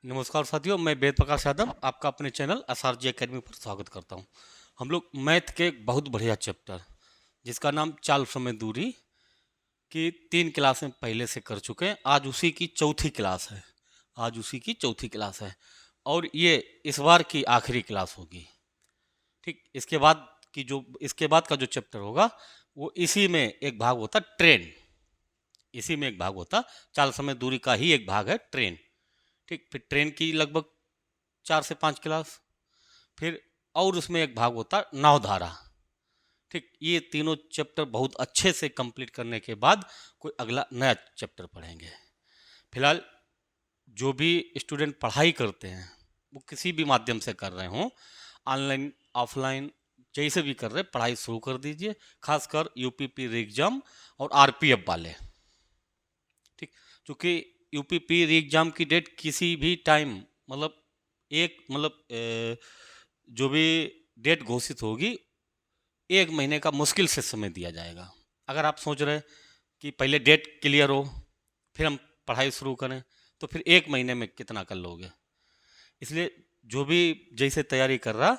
नमस्कार साथियों, मैं वेद प्रकाश यादव आपका अपने चैनल एसआरजी एकेडमी पर स्वागत करता हूं। हम लोग मैथ के एक बहुत बढ़िया चैप्टर जिसका नाम चाल समय दूरी की 3 क्लासें पहले से कर चुके हैं। आज उसी की चौथी क्लास है। और ये इस बार की आखिरी क्लास होगी। ठीक, इसके बाद का जो चैप्टर होगा वो इसी में एक भाग होता ट्रेन। चाल समय दूरी का ही एक भाग है ट्रेन। ठीक, फिर ट्रेन की लगभग 4 से 5 क्लास, फिर और उसमें एक भाग होता नौधारा। ठीक, ये तीनों चैप्टर बहुत अच्छे से कंप्लीट करने के बाद कोई अगला नया चैप्टर पढ़ेंगे। फिलहाल जो भी स्टूडेंट पढ़ाई करते हैं वो किसी भी माध्यम से कर रहे हों, ऑनलाइन ऑफलाइन जैसे भी कर रहे हैं, पढ़ाई शुरू कर दीजिए। खासकर यूपीपी एग्जाम और आरपीएफ वाले। ठीक, क्योंकि यूपीपी एग्जाम की डेट किसी भी टाइम जो भी डेट घोषित होगी 1 महीने का मुश्किल से समय दिया जाएगा। अगर आप सोच रहे हैं कि पहले डेट क्लियर हो फिर हम पढ़ाई शुरू करें तो फिर 1 महीने में कितना कर लोगे। इसलिए जो भी जैसे तैयारी कर रहा,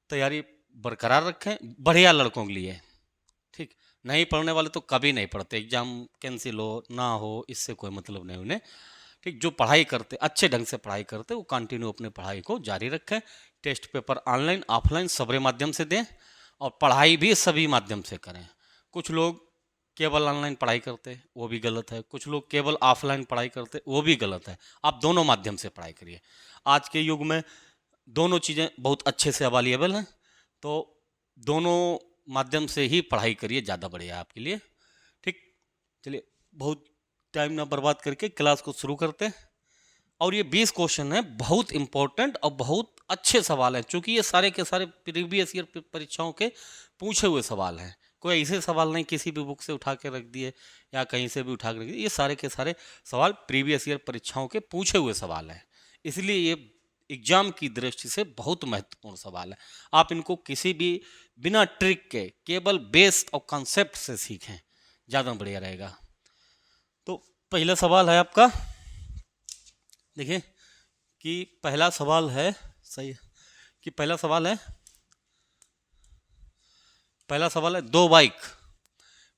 तैयारी बरकरार रखें, बढ़िया लड़कों के लिए। ठीक, नहीं पढ़ने वाले तो कभी नहीं पढ़ते, एग्जाम कैंसिल हो ना हो इससे कोई मतलब नहीं उन्हें। ठीक, जो पढ़ाई करते, अच्छे ढंग से पढ़ाई करते, वो कंटिन्यू अपने पढ़ाई को जारी रखें। टेस्ट पेपर ऑनलाइन ऑफलाइन सबरे माध्यम से दें और पढ़ाई भी सभी माध्यम से करें। कुछ लोग केवल ऑनलाइन पढ़ाई करते, वो भी गलत है। कुछ लोग केवल ऑफलाइन पढ़ाई करते, वो भी गलत है। आप दोनों माध्यम से पढ़ाई करिए। आज के युग में दोनों चीज़ें बहुत अच्छे से अवेलेबल हैं, तो दोनों माध्यम से ही पढ़ाई करिए, ज़्यादा बढ़िया है आपके लिए। ठीक, चलिए बहुत टाइम ना बर्बाद करके क्लास को शुरू करते हैं। और ये 20 क्वेश्चन है, बहुत इंपॉर्टेंट और बहुत अच्छे सवाल हैं, क्योंकि ये सारे के सारे प्रीवियस ईयर परीक्षाओं के पूछे हुए सवाल हैं। कोई ऐसे सवाल नहीं किसी भी बुक से उठा के रख दिए या कहीं से भी उठा के रख दिए। ये सारे के सारे सवाल प्रीवियस ईयर परीक्षाओं के पूछे हुए सवाल हैं। इसलिए ये एग्जाम की दृष्टि से बहुत महत्वपूर्ण सवाल है। आप इनको किसी भी बिना ट्रिक के केवल बेस और कॉन्सेप्ट से सीखें, ज़्यादा बढ़िया रहेगा। तो पहला सवाल है आपका, देखिए कि पहला सवाल है, सही है कि पहला सवाल है दो बाइक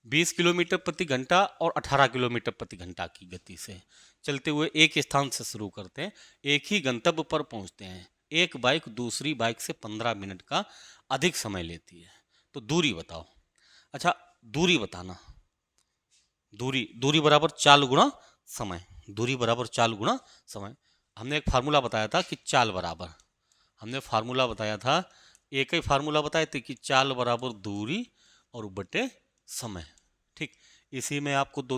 20 किलोमीटर प्रति घंटा और 18 किलोमीटर प्रति घंटा की गति से चलते हुए एक स्थान से शुरू करते हैं, एक ही गंतव्य पर पहुंचते हैं। एक बाइक दूसरी बाइक से 15 मिनट का अधिक समय लेती है, तो दूरी बताओ। अच्छा, दूरी बताना, दूरी बराबर चाल गुणा समय। दूरी बराबर चाल गुणा समय। हमने एक फार्मूला बताया था कि चाल बराबर, हमने फार्मूला बताया था, एक ही फार्मूला बताए थे कि चाल बराबर दूरी और बटे समय। ठीक, इसी में आपको दो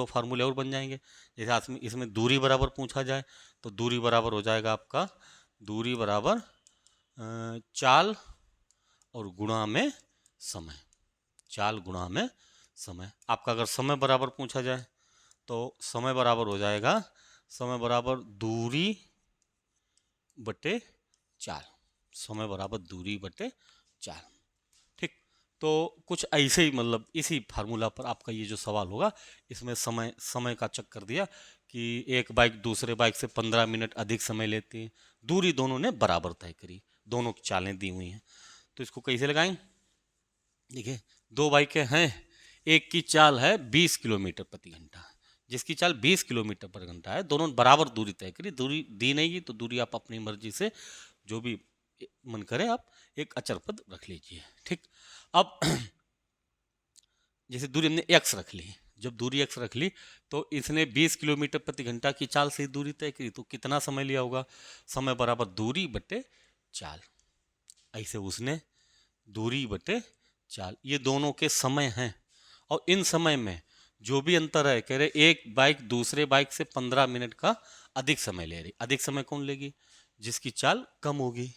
फार्मूले और बन जाएंगे। जैसे इसमें दूरी बराबर पूछा जाए तो दूरी बराबर हो जाएगा आपका, दूरी बराबर चाल और गुणा में समय। चाल गुणा में समय। आपका अगर समय बराबर पूछा जाए तो समय बराबर हो जाएगा, समय बराबर दूरी बटे चाल। समय बराबर दूरी बटे चाल। ठीक, तो कुछ ऐसे ही इसी फार्मूला पर आपका ये जो सवाल होगा, इसमें समय का चक्कर दिया कि एक बाइक दूसरे बाइक से 15 मिनट अधिक समय लेती है, दूरी दोनों ने बराबर तय करी, दोनों की चालें दी हुई हैं। तो इसको कैसे लगाएं? देखिए, दो बाइकें हैं, एक की चाल है 20 किलोमीटर प्रति घंटा, जिसकी चाल 20 किलोमीटर पर घंटा है, दोनों बराबर दूरी तय करी। दूरी दी नहीं की तो दूरी आप अपनी मर्जी से जो भी मन करे आप एक अचर पद रख लीजिए। ठीक, अब जैसे दूरी हमने x रख ली, जब दूरी x रख ली तो इसने 20 किलोमीटर प्रति घंटा की चाल से दूरी तय करी, तो कितना समय लिया होगा? समय बराबर दूरी बटे चाल। ऐसे उसने दूरी बटे चाल, ये दोनों के समय हैं। और इन समय में जो भी अंतर है, कह रहे एक बाइक दूसरे बाइक से 15 मिनट का अधिक समय ले रही। अधिक समय कौन लेगी? जिसकी चाल कम होगी,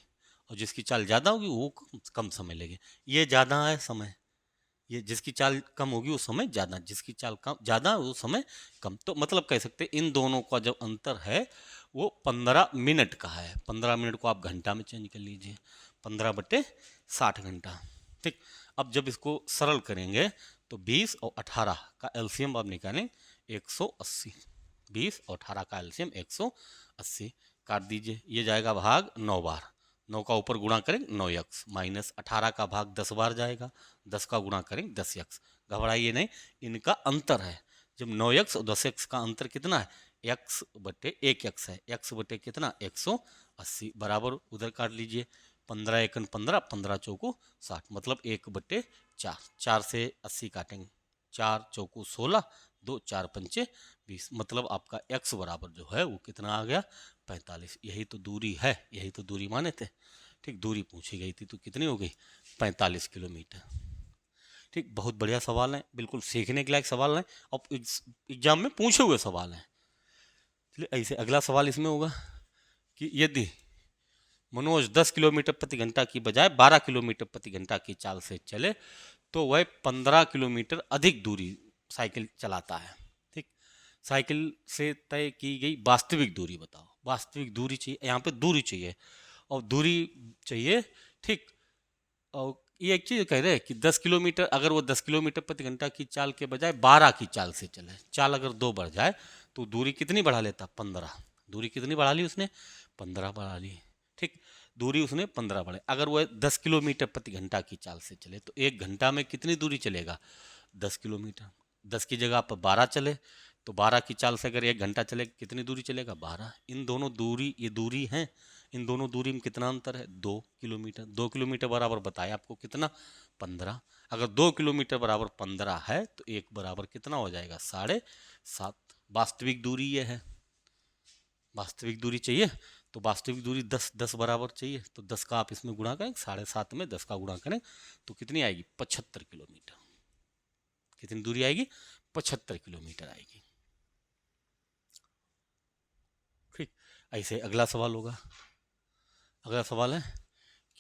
और जिसकी चाल ज़्यादा होगी वो कम समय लेगी। ये ज़्यादा है समय, ये जिसकी चाल कम होगी वो समय ज़्यादा, जिसकी चाल कम ज़्यादा वो समय कम। तो मतलब कह सकते हैं इन दोनों का जो अंतर है वो 15 मिनट का है। 15 मिनट को आप घंटा में चेंज कर लीजिए, 15 बटे 60 घंटा। ठीक, अब जब इसको सरल करेंगे तो 20 और 18 का एलसीएम आप निकालें 180। 20 और 18 का एलसीएम 180। काट दीजिए, ये जाएगा भाग 9 बार, 9 का ऊपर गुणा करें 9x, माइनस 18 का भाग 10 बार जाएगा, 10 का गुणा करें 10x। घबराइए नहीं, इनका अंतर है। जब 9x और 10x का अंतर कितना है, x बटे 1x है, x बटे कितना 180 बराबर उधर काट लीजिए, 15 एकन 15, 15 चौको 60, मतलब 1/4, 4 से 80 काटेंगे, 4 चौको 16, 2 4 पंचे 20, मतलब आपका x बराबर जो है वो कितना आ गया 45। यही तो दूरी है, यही तो दूरी माने थे। ठीक, दूरी पूछी गई थी तो कितनी हो गई 45 किलोमीटर। ठीक, बहुत बढ़िया सवाल है, बिल्कुल सीखने के लायक सवाल है और एग्जाम में पूछे हुए सवाल हैं। चलिए ऐसे अगला सवाल इसमें होगा कि यदि मनोज 10 किलोमीटर प्रति घंटा की बजाय 12 किलोमीटर प्रति घंटा की चाल से चले तो वह 15 किलोमीटर अधिक दूरी साइकिल चलाता है। ठीक, साइकिल से तय की गई वास्तविक दूरी बताओ। वास्तविक दूरी चाहिए, यहाँ पे दूरी चाहिए और दूरी चाहिए। ठीक, और ये एक चीज़ कह रहे हैं कि 10 किलोमीटर, अगर वो 10 किलोमीटर प्रति घंटा की चाल के बजाय 12 की चाल से चले, चाल अगर 2 बढ़ जाए तो दूरी कितनी बढ़ा लेता 15। दूरी कितनी बढ़ा ली उसने 15 बढ़ा ली। ठीक, दूरी उसने 15 बढ़े। अगर वह 10 किलोमीटर प्रति घंटा की चाल से चले तो 1 घंटा में कितनी दूरी चलेगा 10 किलोमीटर। 10 की जगह पर 12 चले तो 12 की चाल से अगर 1 घंटा चले कितनी दूरी चलेगा 12। इन दोनों दूरी, ये दूरी है, इन दोनों दूरी में कितना अंतर है 2 किलोमीटर। 2 किलोमीटर बराबर बताया आपको कितना 15। अगर 2 किलोमीटर बराबर 15 है तो 1 बराबर कितना हो जाएगा 7.5। वास्तविक दूरी ये है। वास्तविक दूरी चाहिए तो वास्तविक दूरी 10 बराबर चाहिए, तो 10 का आप इसमें गुणा करें, 7.5 में 10 का गुणा करें तो कितनी आएगी 75 किलोमीटर। कितनी दूरी आएगी 75 किलोमीटर आएगी। ठीक, ऐसे अगला सवाल होगा। अगला सवाल है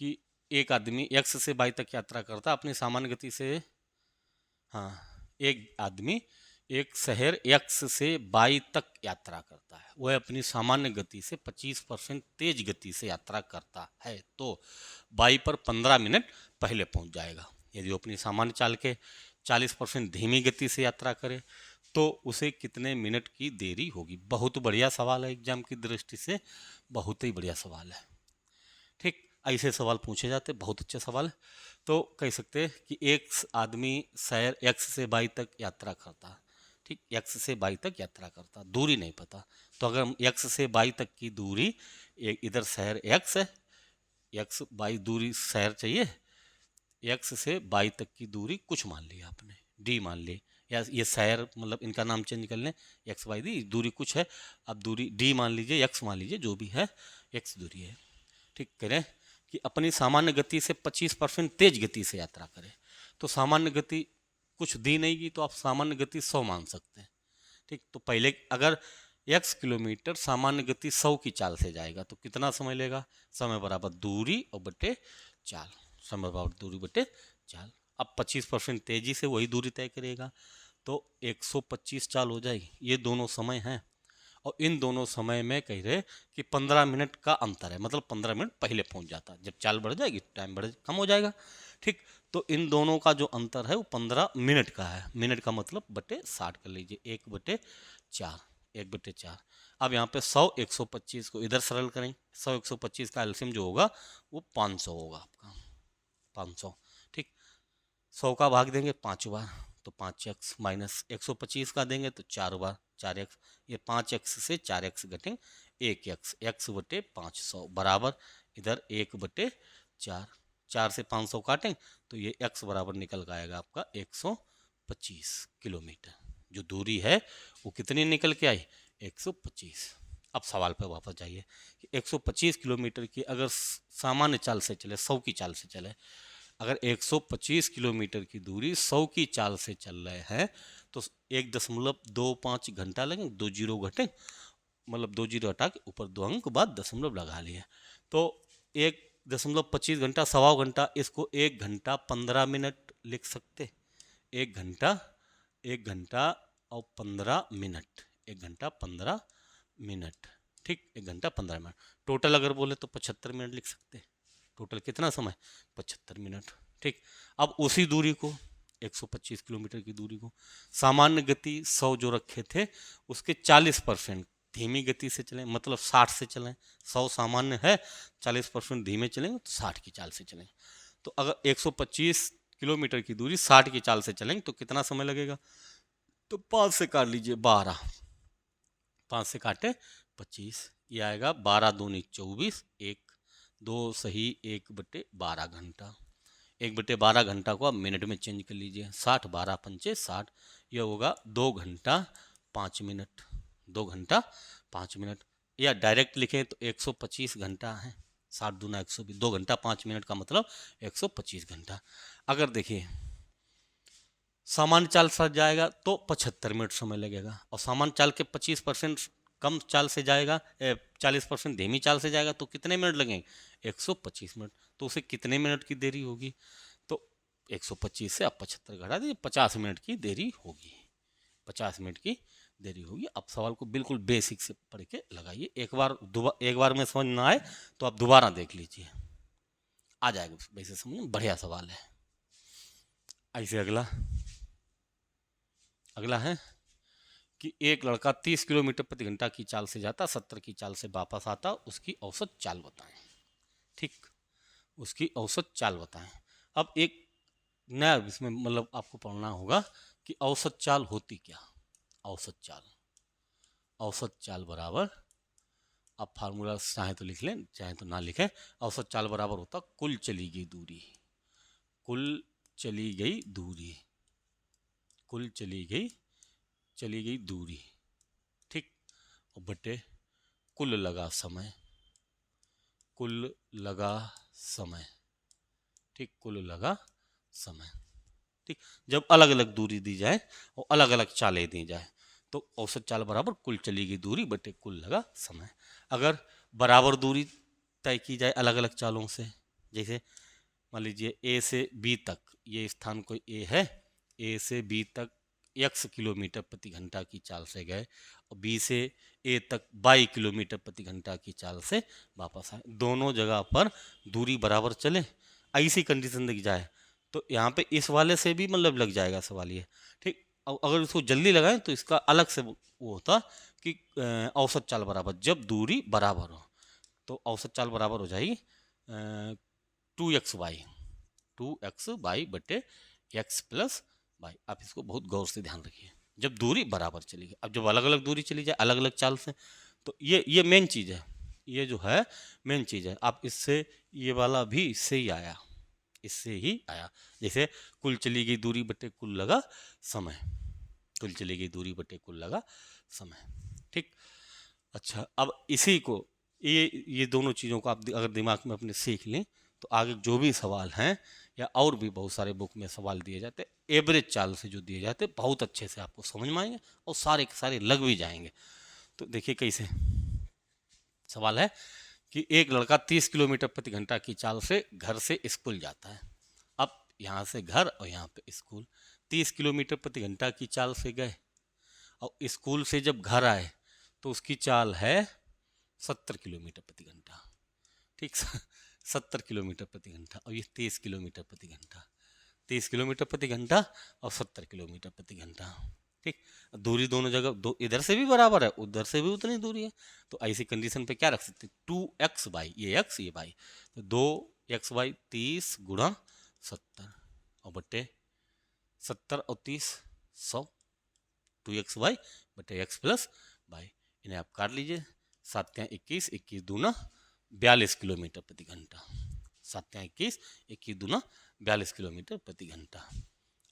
कि एक आदमी x से y तक यात्रा करता अपनी सामान्य गति से। हाँ, एक आदमी एक शहर x से y तक यात्रा करता है, वह अपनी सामान्य गति से 25% तेज गति से यात्रा करता है तो y पर 15 मिनट पहले पहुंच जाएगा। यदि वो अपनी सामान्य चाल के 40% धीमी गति से यात्रा करे तो उसे कितने मिनट की देरी होगी। बहुत बढ़िया सवाल है, एग्जाम की दृष्टि से बहुत ही बढ़िया सवाल है। ठीक, ऐसे सवाल पूछे जाते, बहुत अच्छे सवाल है। तो कह सकते हैं कि एक आदमी शहर x से y तक यात्रा करता। ठीक, x से y तक यात्रा करता, दूरी नहीं पता, तो अगर हम x से y तक की दूरी, इधर शहर x है, x y दूरी शहर चाहिए, x से y तक की दूरी कुछ मान लिया आपने, d मान ली, या ये शहर मतलब इनका नाम चेंज कर लें, x y दी दूरी कुछ है, अब दूरी d मान लीजिए, x मान लीजिए, जो भी है x दूरी है। ठीक, करें कि अपनी सामान्य गति से 25% तेज गति से यात्रा करें, तो सामान्य गति कुछ दी नहीं गई तो आप सामान्य गति 100 मान सकते हैं। ठीक, तो पहले अगर x किलोमीटर सामान्य गति 100 की चाल से जाएगा तो कितना समय लेगा, समय बराबर दूरी और बटे चाल, समय बराबर दूरी बटे चाल। अब 25% तेजी से वही दूरी तय करेगा तो 125 चाल हो जाएगी। ये दोनों समय हैं और इन दोनों समय में कह रहे कि 15 मिनट का अंतर है, मतलब 15 मिनट पहले पहुंच जाता। जब चाल बढ़ जाएगी टाइम कम हो जाएगा। ठीक, तो इन दोनों का जो अंतर है वो 15 मिनट का है। मिनट का मतलब बटे 60 कर लीजिए, 1/4, 1/4। अब यहाँ पे 100 125 को इधर सरल करें, 100 125 का एलसीएम जो होगा वो 500 होगा आपका, 500। ठीक, 100 का भाग देंगे 5 बार तो 5x, माइनस 125 का देंगे तो 4 बार 4x, ये 5x से 4x घटेंगे 1x, x बटे 500 बराबर इधर 1/4, 4 से 500 काटें तो ये x बराबर निकल के आएगा आपका 125 किलोमीटर। जो दूरी है वो कितनी निकल के आई 125। अब सवाल पर वापस जाइए कि 125 किलोमीटर की अगर सामान्य चाल से चले, 100 की चाल से चले, अगर 125 किलोमीटर की दूरी 100 की चाल से चल रहे हैं तो 1.25 घंटा लगेंगे, 2 जीरो घटे, मतलब 2 जीरो हटा के ऊपर 2 अंक बाद दशमलव लगा लिए तो 1.25 घंटा, 1.25 घंटा, इसको 1 घंटा 15 मिनट लिख सकते। 1 घंटा, 1 घंटा और 15 मिनट, 1 घंटा 15 मिनट। ठीक, 1 घंटा 15 मिनट, टोटल अगर बोले तो 75 मिनट लिख सकते। टोटल कितना समय 75 मिनट। ठीक, अब उसी दूरी को 125 किलोमीटर की दूरी को। सामान्य गति 100 जो रखे थे उसके 40% धीमी गति से चलें, मतलब 60 से चलें। 100 सामान्य है, 40% धीमे चलेंगे तो 60 की चाल से चलें। तो अगर 125 किलोमीटर की दूरी 60 की चाल से चलेंगे तो कितना समय लगेगा? तो 5 से काट लीजिए 12, 5 से काटे 25, ये आएगा 12 दूनी 24, 1 2 सही 1/12 घंटा। 1/12 घंटा को आप मिनट में चेंज कर लीजिए, 60 12 पंचे 60, यह होगा 2 घंटा 5 मिनट। 2 घंटा 5 मिनट, या डायरेक्ट लिखें तो 125 घंटा है। 60 दूना 120, 2 घंटा 5 मिनट का मतलब 125 घंटा। अगर देखिए सामान्य चाल से जाएगा तो 75 मिनट समय लगेगा, और सामान्य चाल के 25% कम चाल से जाएगा, 40% धीमी चाल से जाएगा तो कितने मिनट लगेंगे? 125 मिनट। तो उसे कितने मिनट की देरी होगी? तो 125 से आप 75 घटा दीजिए, 50 मिनट की देरी होगी। 50 मिनट की देरी होगी। अब सवाल को बिल्कुल बेसिक से पढ़ के लगाइए, एक बार में समझ ना आए तो आप दोबारा देख लीजिए, आ जाएगा वैसे समझ। बढ़िया सवाल है। ऐसे अगला है कि एक लड़का 30 किलोमीटर प्रति घंटा की चाल से जाता, 70 की चाल से वापस आता, उसकी औसत चाल बताएं। ठीक, उसकी औसत चाल बताएं। अब एक नया इसमें मतलब आपको पढ़ना होगा कि औसत चाल होती क्या। औसत चाल बराबर, आप फार्मूला चाहे तो लिख लें चाहे तो ना लिखें। औसत चाल बराबर होता कुल चली गई दूरी, कुल चली गई दूरी, कुल चली गई दूरी, ठीक, और बटे कुल लगा समय, कुल लगा समय, ठीक, कुल लगा समय, ठीक। जब अलग अलग दूरी दी जाए और अलग अलग चालें दी जाए तो औसत चाल बराबर कुल चली गई दूरी बटे कुल लगा समय। अगर बराबर दूरी तय की जाए अलग अलग चालों से, जैसे मान लीजिए ए से बी तक, ये स्थान कोई ए है, ए से बी तक x किलोमीटर प्रति घंटा की चाल से गए और बी से ए तक y किलोमीटर प्रति घंटा की चाल से वापस आए, दोनों जगह पर दूरी बराबर चले, ऐसी कंडीशन दिख जाए तो यहाँ पे इस वाले से भी मतलब लग जाएगा सवाल ये, ठीक। अगर इसको जल्दी लगाएं तो इसका अलग से वो होता कि औसत चाल बराबर जब दूरी बराबर हो, तो औसत चाल बराबर हो जाएगी 2xy बटे x प्लस वाई। आप इसको बहुत गौर से ध्यान रखिए, जब दूरी बराबर चली गई। अब जब अलग अलग दूरी चली जाए अलग अलग चाल से तो ये मेन चीज़ है, ये जो है मेन चीज़ है। आप इससे ये वाला भी इससे ही आया, इससे ही आया, जैसे कुल चली गई दूरी बटे कुल लगा समय, कुल चली गई दूरी बटे कुल लगा समय, ठीक। अच्छा, अब इसी को ये दोनों चीज़ों को आप अगर दिमाग में अपने सीख लें तो आगे जो भी सवाल हैं या और भी बहुत सारे बुक में सवाल दिए जाते एवरेज चाल से जो दिए जाते बहुत अच्छे से आपको समझ में आएंगे और सारे के सारे लग भी जाएंगे। तो देखिए कैसे सवाल है कि एक लड़का 30 किलोमीटर प्रति घंटा की चाल से घर से स्कूल जाता है। अब यहाँ से घर और यहाँ पे स्कूल, 30 किलोमीटर प्रति घंटा की चाल से गए और स्कूल से जब घर आए तो उसकी चाल है 70 किलोमीटर प्रति घंटा, ठीक, 70 किलोमीटर प्रति घंटा, और ये 30 किलोमीटर प्रति घंटा, 30 किलोमीटर प्रति घंटा और 70 किलोमीटर प्रति घंटा, ठीक। दूरी दोनों जगह इधर से भी बराबर है उधर से भी उतनी दूरी है, तो ऐसी कंडीशन पे क्या रख सकते 2x/, ये x ये y, तो 2x/, 30 गुणा 70 और बटे 70 और 30 100, 2x/, बटे x प्लस y। इन्हें आप काट लीजिए, 7 21, 21 दूना 42 किलोमीटर प्रति घंटा, 7 21, 21 दूना 42 किलोमीटर प्रति घंटा।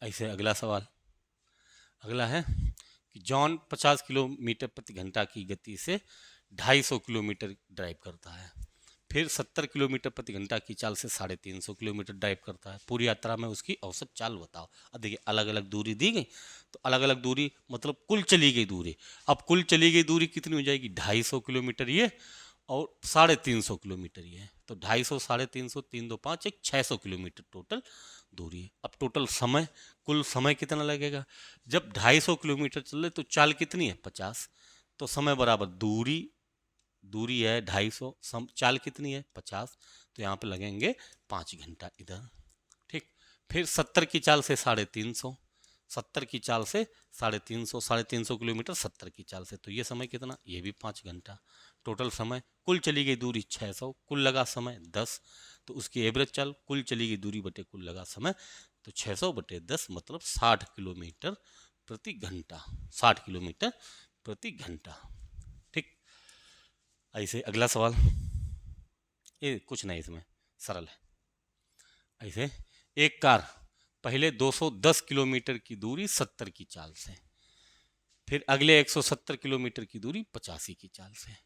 ऐसे अगला सवाल अगला है कि जॉन 50 किलोमीटर प्रति घंटा की गति से 250 किलोमीटर ड्राइव करता है, फिर 70 किलोमीटर प्रति घंटा की चाल से 350 किलोमीटर ड्राइव करता है। पूरी यात्रा में उसकी औसत चाल बताओ। अब देखिए अलग अलग दूरी दी गई तो अलग अलग दूरी मतलब कुल चली गई दूरी। अब कुल चली गई दूरी कितनी हो जाएगी 250 किलोमीटर ये और 350 किलोमीटर ये, तो 250 350 3 2 5 1 600 किलोमीटर टोटल दूरी है। अब टोटल समय कुल समय कितना लगेगा, जब 250 किलोमीटर चल रहे तो चाल कितनी है 50, तो समय बराबर दूरी है 250, चाल कितनी है 50, तो यहाँ पे लगेंगे 5 घंटा इधर, ठीक। फिर 70 की चाल से 350, 70 की चाल से 350, 350 किलोमीटर 70 की चाल से, तो ये समय कितना, ये भी 5 घंटा। टोटल समय, कुल चली गई दूरी 600, कुल लगा समय 10, तो उसकी एवरेज चाल कुल चली गई दूरी बटे कुल लगा समय, तो 600 बटे 10 मतलब 60 किलोमीटर प्रति घंटा, 60 किलोमीटर प्रति घंटा। ठीक, ऐसे अगला सवाल, ये कुछ नहीं इसमें सरल है। ऐसे एक कार पहले 210 किलोमीटर की दूरी 70 की चाल से, फिर अगले 170 किलोमीटर की दूरी 85 की चाल से,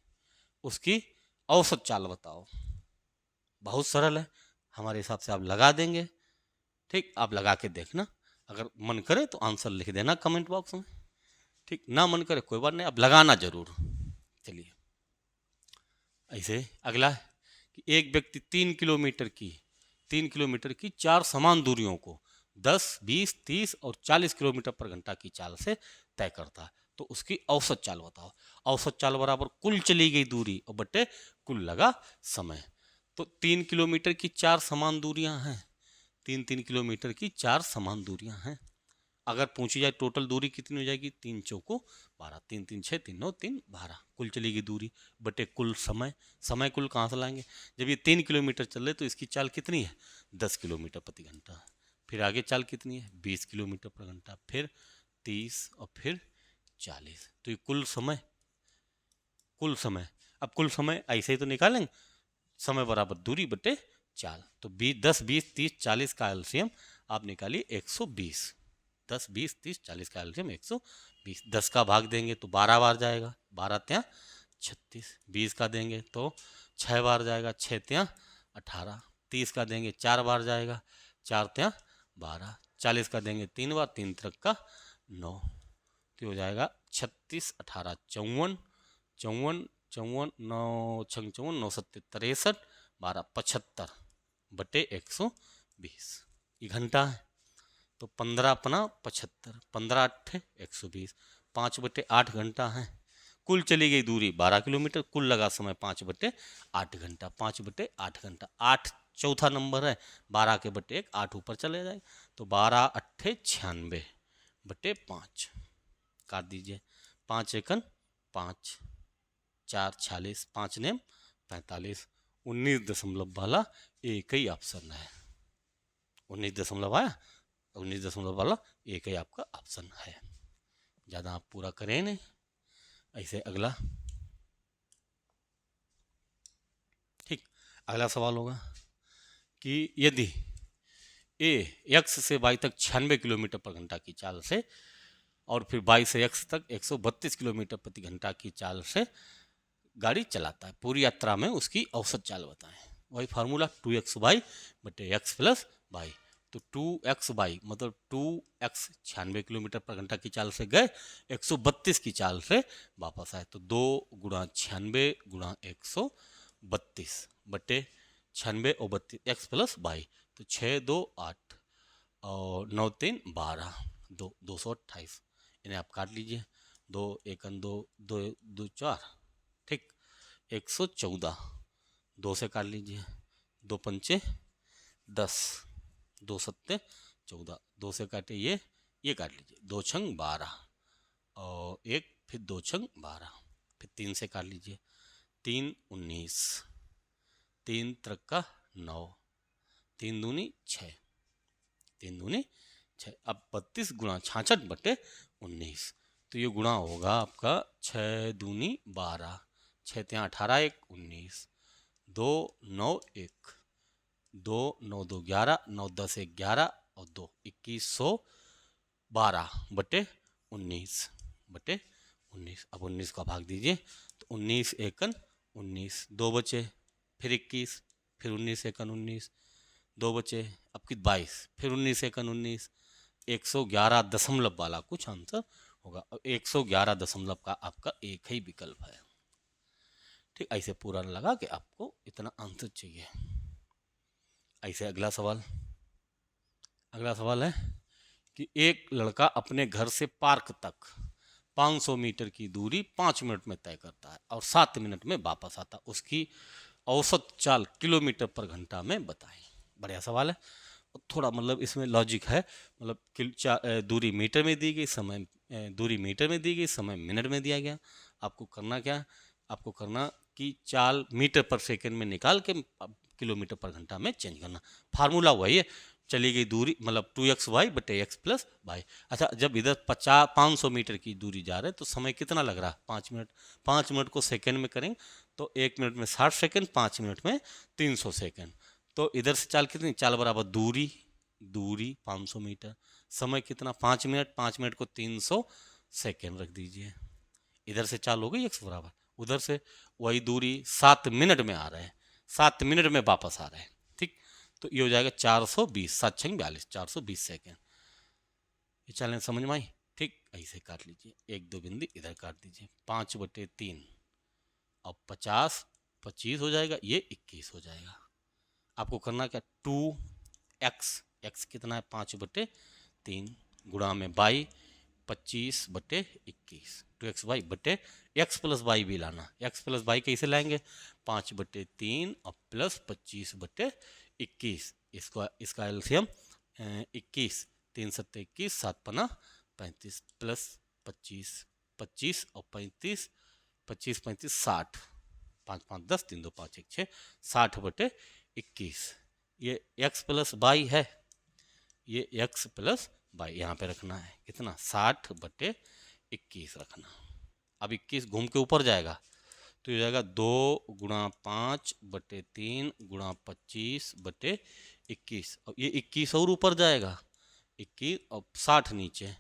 उसकी औसत चाल बताओ। बहुत सरल है, हमारे हिसाब से आप लगा देंगे। ठीक, आप लगा के देखना, अगर मन करे तो आंसर लिख देना कमेंट बॉक्स में। ठीक, ना मन करे कोई बात नहीं, आप लगाना जरूर। चलिए, ऐसे अगला है कि एक व्यक्ति 3 किलोमीटर की 4 समान दूरियों को 10, 20, 30 और 40 किलोमीटर पर घंटा की चाल से तय करता है, तो उसकी औसत चाल बताओ। औसत चाल बराबर कुल चली गई दूरी और बटे कुल लगा समय। तो 3 किलोमीटर की 4 समान दूरियां हैं, 3 किलोमीटर की 4 समान दूरियां हैं। अगर पूछी जाए टोटल दूरी कितनी हो जाएगी, 3 चौको 12, 3 3 6, 3 9 3 12, कुल चलेगी दूरी बटे कुल समय। समय कुल कहाँ से लाएंगे, जब ये 3 किलोमीटर चल रहे तो इसकी चाल कितनी है, 10 किलोमीटर प्रति घंटा। फिर आगे चाल कितनी है, 20 किलोमीटर प्रति घंटा, फिर 30 और फिर 40, तो ये कुल समय, कुल समय। अब कुल समय ऐसे ही तो निकालेंगे, समय बराबर दूरी बटे चाल, तो 10, 20, 30, 40 का एलसीएम आप निकालिए 120। 10, 20, 30, 40 का एलसीएम 120। 10 का भाग देंगे तो 12 बार जाएगा, 12 त्या 36। 20 का देंगे तो 6 बार जाएगा, 6 त्या 18। 30 का देंगे 4 बार जाएगा, 4 त्या 12। 40 का देंगे 3 बार, 3 त्रिक का 9, तो हो जाएगा 36, 18, 54, 54, 54, 9 छंग 54, 9 सत्ते 63, 12 75 बटे 120, ये घंटा है। तो 15 अपना 75, 15 अट्ठे 120, 5 बटे 8 घंटा है। कुल चली गई दूरी 12 किलोमीटर, कुल लगा समय 5 बटे 8 घंटा, 5 बटे 8 घंटा। 8 चौथा नंबर है, 12 के बटे 1, 8 ऊपर चले जाए, तो 12 अट्ठे 96 बटे 5 काट दीजिए, 5 एकन 5, 4 46, 5 नेम 45, 19 दशमलव वाला एक ही ऑप्शन है। 19 दशमलव आया, 19 दशमलव वाला एक ही आपका ऑप्शन है। ज़्यादा आप पूरा करें नहीं। ऐसे अगला, ठीक, अगला सवाल होगा कि यदि ए एक्स से वाई तक 96 किलोमीटर पर घंटा की चाल से और फिर वाई से एक्स तक 132 किलोमीटर प्रति घंटा की चाल से गाड़ी चलाता है, पूरी यात्रा में उसकी औसत चाल बताएं। वही फार्मूला 2x बाई बटे एक्स प्लस वाई, तो 2x बाई मतलब 2x 96 किलोमीटर पर घंटा की चाल से गए, 132 की चाल से वापस आए, तो 2 गुणा 96 गुणा 132 बटे 96 और 32 एक्स प्लस वाई, तो 6 2 8 और 9 3 12, 228। इन्हें आप काट लीजिए, 2 एकन 2 2 2 4, ठीक, 114, 2 से काट लीजिए, 2 पंचे 10, 2 सत्ते 14, 2 से काटे ये काट लीजिए, 2 छंग 12 और एक फिर 2 छंग 12, फिर 3 से काट लीजिए, 3 19, 3 त्रिका 9, 3 दूनी 6, 3 दूनी 6। अब 32 गुणा 66 बटे 19, तो ये गुणा होगा आपका 6 दूनी 12, 6 त्या 18 1 19, 2 9 1, 2 9 2 11, 9 10 1 11 और 2 2112 बटे 19 बटे 19। अब 19 का भाग दीजिए, तो 19 एकन 19, 2 बचे, फिर 21, फिर 19 एकन 19, 2 बचे, अब की 22, फिर 19 एकन 19, 111 दशमलव वाला कुछ आंसर होगा। 111 दशमलव का आपका एक ही विकल्प है। ठीक, ऐसे पूरा लगा के आपको इतना आंसर चाहिए। ऐसे अगला सवाल, अगला सवाल है कि एक लड़का अपने घर से पार्क तक 500 मीटर की दूरी 5 मिनट में तय करता है और 7 मिनट में वापस आता, उसकी औसत चाल किलोमीटर पर घंटा में बताएं। बढ़िया सवाल है। थोड़ा मतलब इसमें लॉजिक है, मतलब दूरी मीटर में दी गई, समय दूरी मीटर में दी गई, समय मिनट में दिया गया। आपको करना क्या, आपको करना कि चाल मीटर पर सेकंड में निकाल के किलोमीटर पर घंटा में चेंज करना। फार्मूला वही है, चली गई दूरी मतलब 2xy बटे x प्लस वाई। अच्छा, जब इधर 500 मीटर की दूरी जा रहे हैं तो समय कितना लग रहा है, 5 मिनट। 5 मिनट को सेकंड में करेंगे तो 1 मिनट में 60 सेकंड, 5 मिनट में 300 सेकंड। तो इधर से चाल कितनी, चाल बराबर दूरी, दूरी 500 मीटर, समय कितना 5 मिनट, 5 मिनट को 300 सेकंड रख दीजिए। इधर से चाल हो गई x बराबर, उधर से वही दूरी 7 मिनट में आ रहे हैं, 7 मिनट में वापस आ रहे हैं। ठीक, तो ये हो जाएगा 420, 7 6 42, 420 सेकेंड। ये चलें समझ में आई। ठीक, ऐसे काट लीजिए, 1 2 बिंदी इधर काट दीजिए, 5/3 अब 50, 25 हो जाएगा, ये 21 हो जाएगा। आपको करना क्या, 2x, x कितना है 5/3 गुणा में बाई 25/21, 2xy बटे x प्लस वाई भी लाना। x प्लस वाई कैसे लाएंगे, 5/3 और प्लस 25/21, इसका एलसीएम 21, 3 7 21, 7 5 35 प्लस 25, 25 और 35, 25 35 60, 5 5 10, 3 2 5 1 6, 60/21। ये x प्लस वाई है, ये x प्लस वाई यहाँ पे रखना है, कितना 60/21 रखना। अब 21 घूम के ऊपर जाएगा तो ये जाएगा 2 गुणा 5/3 गुणा 25/21, और ये 21 और ऊपर जाएगा, 21 और 60 नीचे।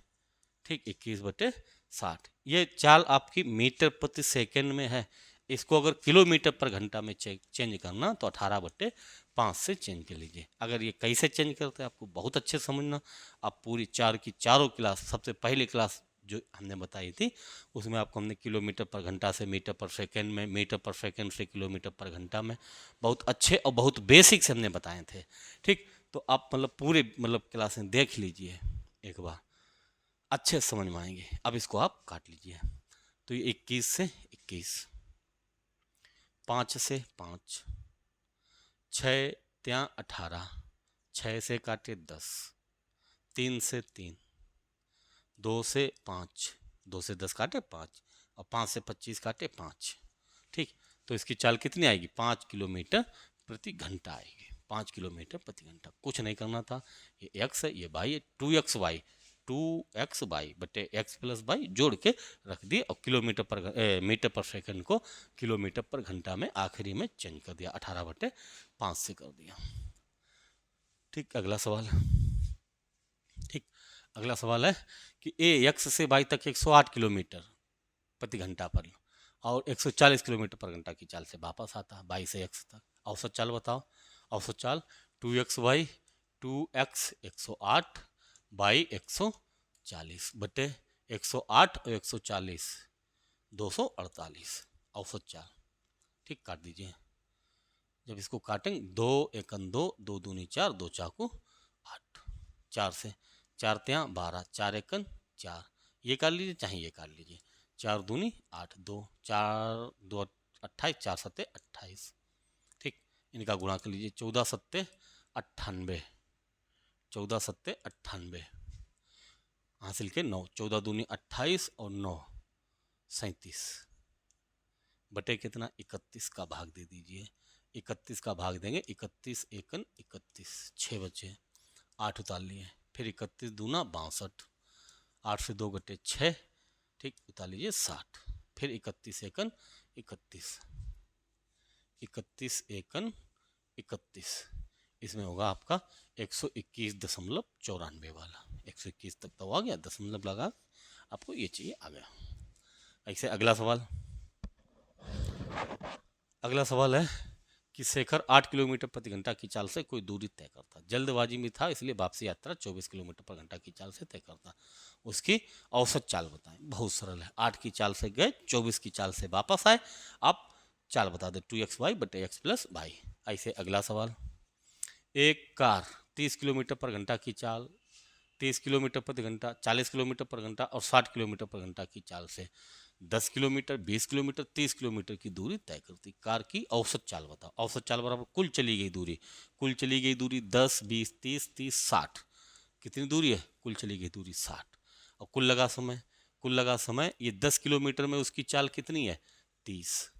ठीक, 21/60। ये चाल आपकी मीटर प्रति सेकंड में है। इसको अगर किलोमीटर पर घंटा में चेंज करना तो 18/5 से चेंज कर लीजिए। अगर ये कैसे चेंज करते हैं आपको बहुत अच्छे समझना। आप पूरी 4 की चारों क्लास, सबसे पहली क्लास जो हमने बताई थी उसमें आपको हमने किलोमीटर पर घंटा से मीटर पर सेकंड में, मीटर पर सेकंड से किलोमीटर पर घंटा में बहुत अच्छे और बहुत बेसिक से हमने बताए थे। ठीक, तो आप मतलब पूरे मतलब क्लासें देख लीजिए एक बार, अच्छे समझ में आएंगे। अब इसको आप काट लीजिए, तो ये 21 से 21, 5 से 5, 6 ત્યાં 18, 6 से काटे 10, 3 से 3, 2 से 5, 2 से 10 काटे 5, और 5 से 25 काटे 5। ठीक, तो इसकी चाल कितनी आएगी, 5 किलोमीटर प्रति घंटा आएगी, 5 किलोमीटर प्रति घंटा। कुछ नहीं करना था, ये x है, ये y है, 2xy, 2xy बटे x प्लस वाई जोड़ के रख दिए, और किलोमीटर पर मीटर पर सेकंड को किलोमीटर पर घंटा में आखिरी में चेंज कर दिया, 18/5 से कर दिया। ठीक, अगला सवाल। ठीक, अगला सवाल है कि x से y तक 108 किलोमीटर प्रति घंटा पर और 140 किलोमीटर पर घंटा की चाल से वापस आता है, y से x तक। औसत चाल बताओ। औसत चाल 2xy, 2x 108 बाई 140 बटे 108 और 140 248 औसत चाल। ठीक, काट दीजिए। जब इसको काटेंगे 2 एकन 2, 2 दूनी 4, 2 चाकू 8, 4 से 4 ત્યાં 12, 4 एकन 4, ये काट लीजिए चाहे ये काट लीजिए, 4 दूनी 8, 2 4 2 28, 4 7 28। ठीक, इनका गुणा कर लीजिए, 14 7 98, 14 7 98 हासिल के 9, 14 दूनी 28 और 9 37 बटे कितना 31 का भाग दे दीजिए। 31 का भाग देंगे, 31 एकन 31, 6 बचे, 8 उतार लिए, फिर 31 दूना 62, 8 से 2 घटे 6। ठीक, उतार लीजिए 60, फिर 31 एकन 31, 31 एकन 31, इसमें होगा आपका 121.94 वाला, 121 तक तो आ गया, दशमलव लगा आपको ये चाहिए, आ गया। ऐसे अगला सवाल। अगला सवाल है कि शेखर 8 किलोमीटर प्रति घंटा की चाल से कोई दूरी तय करता, जल्दबाजी में था इसलिए वापसी यात्रा 24 किलोमीटर पर घंटा की चाल से तय करता, उसकी औसत चाल बताएं। बहुत सरल है, 8 की चाल से गए, 24 की चाल से वापस आए, आप चाल बता दे 2xy बटे x प्लस वाई। ऐसे अगला सवाल, एक कार 30 किलोमीटर पर घंटा की चाल, 30 किलोमीटर प्रति घंटा, 40 किलोमीटर पर घंटा और 60 किलोमीटर पर घंटा की चाल से 10 किलोमीटर, 20 किलोमीटर, 30 किलोमीटर की दूरी तय करती। कार की औसत चाल बताओ। औसत चाल बराबर कुल चली गई दूरी। कुल चली गई दूरी 10, 20, 30, 30, 60। कितनी दूरी है? कुल चली गई दूरी 60। और कुल लगा समय, कुल लगा समय, ये 10 किलोमीटर में उसकी चाल कितनी है? 30।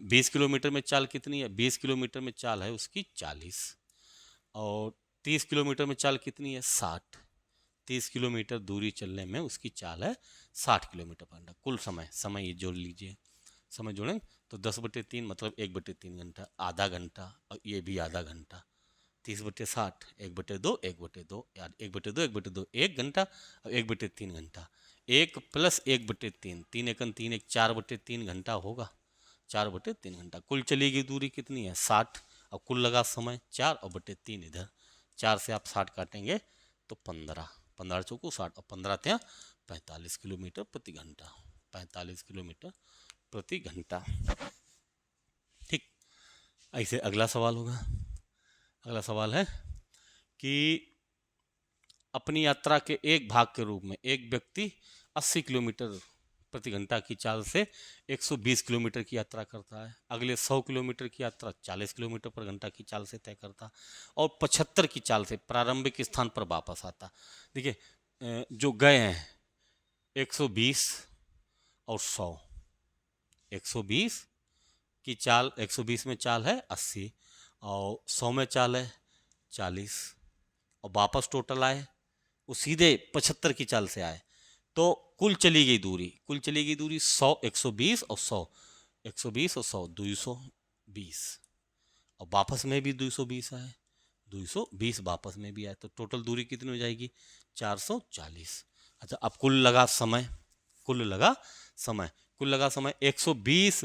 20 किलोमीटर में चाल कितनी है? 20 किलोमीटर में चाल है उसकी 40। और 30 किलोमीटर में चाल कितनी है? 60। 30 किलोमीटर दूरी चलने में उसकी चाल है 60 किलोमीटर पर घंटा। कुल समय, समय ये जोड़ लीजिए, समय जोड़ें तो 10/3 मतलब 1/3 घंटा, आधा घंटा, और ये भी आधा घंटा। 30/60, 1/2, 1/2, यार 1/2, 1/2, 1 घंटा और 1/3 घंटा। 1 + 1/3, 3 एकन 3 एक, 4/3 घंटा होगा। 4/3 घंटा। कुल चली गई दूरी कितनी है? 60। और कुल लगा समय 4 और बटे 3 इधर। 4 से आप 60 काटेंगे तो 15, 15 चौको 60 और 15 त्या 45 किलोमीटर प्रति घंटा। 45 किलोमीटर प्रति घंटा। ठीक, ऐसे अगला सवाल होगा। अगला सवाल है कि अपनी यात्रा के एक भाग के रूप में एक व्यक्ति 80 किलोमीटर प्रति घंटा की चाल से 120 किलोमीटर की यात्रा करता है। अगले 100 किलोमीटर की यात्रा 40 किलोमीटर पर घंटा की चाल से तय करता और 75 की चाल से प्रारंभिक स्थान पर वापस आता। देखिए जो गए हैं 120 और 100, 120 की चाल, 120 में चाल है 80 और 100 में चाल है 40 और वापस टोटल आए वो सीधे 75 की चाल से आए। तो कुल चली गई दूरी, कुल चली गई दूरी 100, 120 और 100, 120 और 100, 220 और वापस में भी 220 आए, 220 वापस में भी आए। तो टोटल दूरी कितनी हो जाएगी? 440। अच्छा, अब कुल लगा समय, कुल लगा समय, कुल लगा समय 120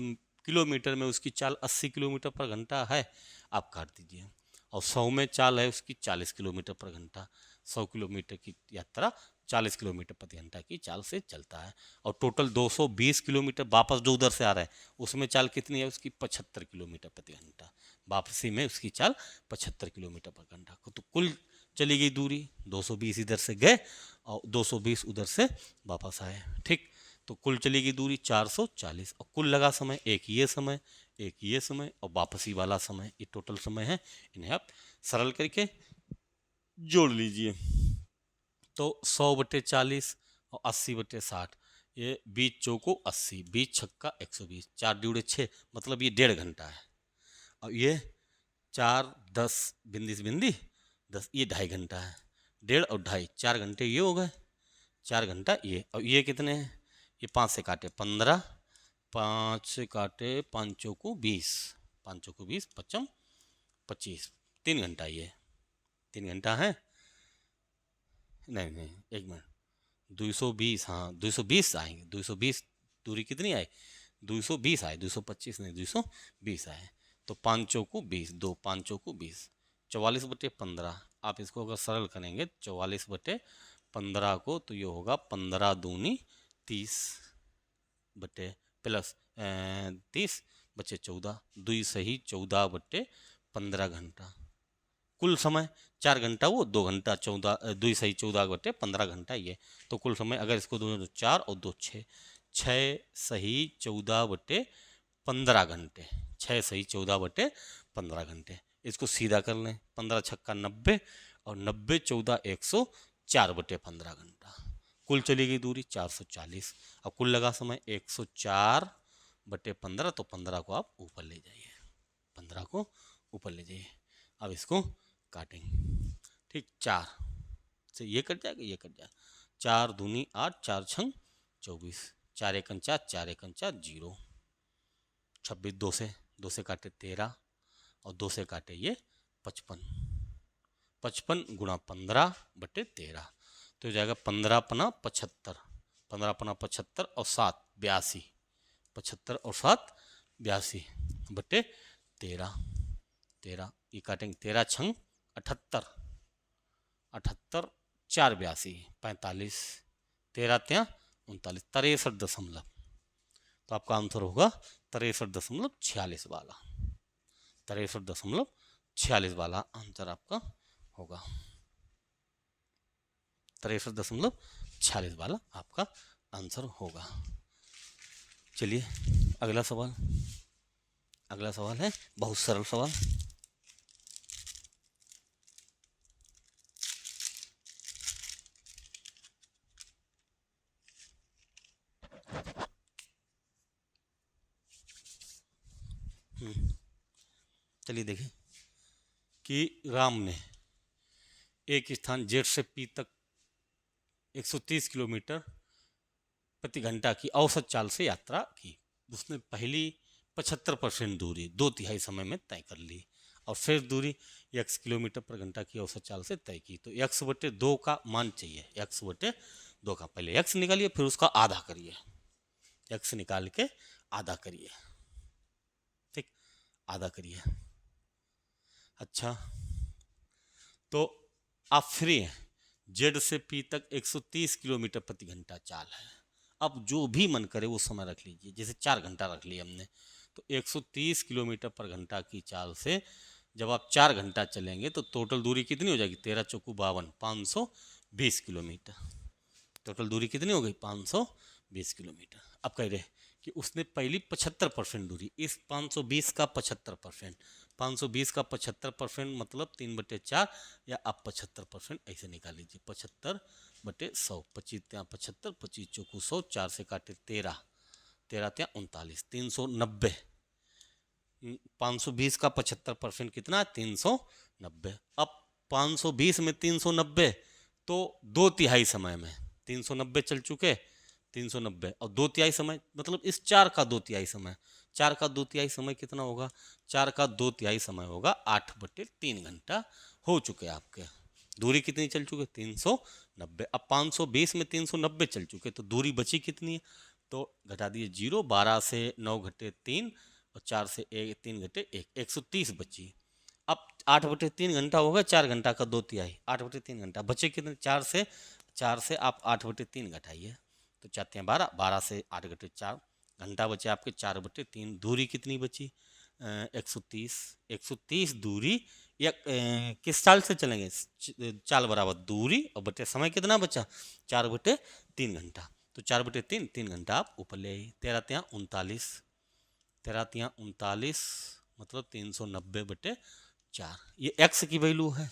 किलोमीटर में उसकी चाल 80 किलोमीटर पर घंटा है, आप काट दीजिए। और 100 में चाल है उसकी 40 किलोमीटर पर घंटा। 100 किलोमीटर की यात्रा 40 किलोमीटर प्रति घंटा की चाल से चलता है। और टोटल 220 किलोमीटर वापस जो उधर से आ रहा है उसमें चाल कितनी है उसकी? 75 किलोमीटर प्रति घंटा। वापसी में उसकी चाल 75 किलोमीटर पर घंटा। तो कुल चली गई दूरी 220 इधर से गए और 220 उधर से वापस आए। ठीक, तो कुल चली गई दूरी 440 और कुल लगा समय एक ये समय, एक ये समय और वापसी वाला समय, ये टोटल समय है। इन्हें आप सरल करके जोड़ लीजिए। तो 100/40 और 80/60, ये 20 चौको 80, 20 छक्का 120, 4 दूड़े 6 मतलब ये 1.5 घंटा है। और ये 4, 10 बिंदी से बिंदी 10, ये 2.5 घंटा है। 1.5 और 2.5, 4 घंटे ये हो गए, 4 घंटा ये। और ये कितने हैं? ये 5 से काटे 15, 5 से काटे 5 चौको 20, 5 चौको 20, 5 25, 3 घंटा ये, 3 घंटा है। नहीं नहीं, एक मिनट, 220, हाँ 220 आएंगे, 220 दूरी कितनी आए? 220 आए, 225 नहीं, 220 आए। तो 5 चौको 20, 2 5 चौको 20, 44/15। आप इसको अगर सरल करेंगे 44/15 को तो ये होगा 15 दूनी 30 बटे प्लस 30 बचे 14, 2 सही 14/15 घंटा। कुल समय 4 घंटा वो 2 घंटा 14, 2 सही 14/15 घंटा ये। तो कुल समय अगर इसको दोनों तो 4 और 2 6, 6 सही 14/15 घंटे, 6 सही 14/15 घंटे। इसको सीधा कर लें, 15 छक्का 90 और 90 14 104/15 घंटा। कुल चली गई दूरी 440 और कुल लगा समय 104/15। तो 15 को आप ऊपर ले जाइए, 15 को ऊपर ले जाइए। अब इसको काटेंगे। ठीक, 4 से ये कट जाएगा, ये कट जाएगा, 4 दूनी 8, 4 छंग 24, 4 एकन 4, 4 एकन 4 0, 26, 2 से काटे 13 और 2 से काटे ये 55, 55 गुणा 15/13 तो हो जाएगा 15 पना 75, 15 पना 75 और 7 82, 75 और 7 82/13, 13 ये काटेंगे, 13 छंग 78, 78 4 82 45, 13 त्या 39, 63 तो आपका आंसर होगा 63.46 वाला, 63.46 वाला आंसर आपका होगा, 63.46 वाला आपका आंसर होगा। चलिए अगला सवाल, अगला सवाल है बहुत सरल सवाल। चलिए देखें कि राम ने एक स्थान जेड से पी तक 130 किलोमीटर प्रति घंटा की औसत चाल से यात्रा की। उसने पहली 75% दूरी 2/3 समय में तय कर ली और शेष दूरी x किलोमीटर पर घंटा की औसत चाल से तय की। तो x/2 का मान चाहिए, x/2 का। पहले x निकालिए फिर उसका आधा करिए, x निकाल के आधा करिए, ठीक, आधा करिए। अच्छा, तो आप फ्री हैं, जेड से पी तक 130 किलोमीटर प्रति घंटा चाल है। अब जो भी मन करे वो समय रख लीजिए, जैसे 4 घंटा रख लिया हमने, तो 130 किलोमीटर पर घंटा की चाल से जब आप 4 घंटा चलेंगे तो टोटल दूरी कितनी हो जाएगी? 13 चौकू 52, 520 किलोमीटर। टोटल दूरी कितनी हो गई? 520 किलोमीटर। अब कह रहे कि उसने पहली 75% दूरी, इस 520 का 75%, 520 का 75% मतलब 3/4, या आप 75% ऐसे निकाल लीजिए, 75/100, 25×75, 25 चौकू 100, 4 से काटे 13, 13×39, 390। 520 का 75% कितना? 390। अब 520 में 390 तो 2/3 समय में 390 चल चुके, 390 और 2/3 समय मतलब इस 4 का 2/3 समय, 4 का 2/3 समय कितना होगा? 4 का 2/3 समय होगा 8/3 घंटा हो चुके आपके। दूरी कितनी चल चुके? 390। अब 520 में 390 चल चुके तो दूरी बची कितनी है? तो घटा दिए 0, 12 से 9 घटे 3 और 4 से 3 घटे 1, 130 बची। अब 8/3 घंटा होगा, 4 घंटा का 2/3, 8/3 घंटा बचे कितने? 4 से आप 8/3 घटाइए तो 4 12, 12 से 8 घटे 4 घंटा बचे आपके 4/3। दूरी कितनी बची? 130। 130 दूरी या किस चाल से चलेंगे? चाल बराबर दूरी और बटे समय कितना बचा? 4/3 घंटा। तो 4/3 3 घंटा आप ऊपर ले आइए। 13×39, 13×39 मतलब 390/4, ये x की वैल्यू है।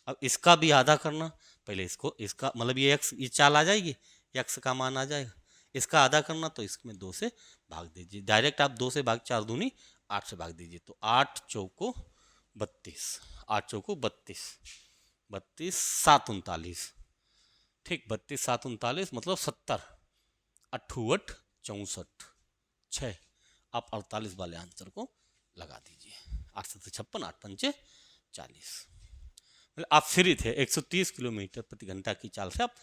अब इसका भी आधा करना, पहले इसको, इसका मतलब ये x, ये चाल आ जाएगी, x का मान आ जाएगा, इसका आधा करना तो इसमें 2 से भाग दीजिए डायरेक्ट। आप 2 से भाग 4 दूनी 8 से भाग दीजिए तो 8 चौको 32, 8 चौको 32, 32 7 39, ठीक, 32 7 39 मतलब 70, 8 8 64 6। आप 48 वाले आंसर को लगा दीजिए। 8 7 56, 8 पंचे 40। मतलब आप फ्री थे 130 किलोमीटर प्रति घंटा की चाल से। आप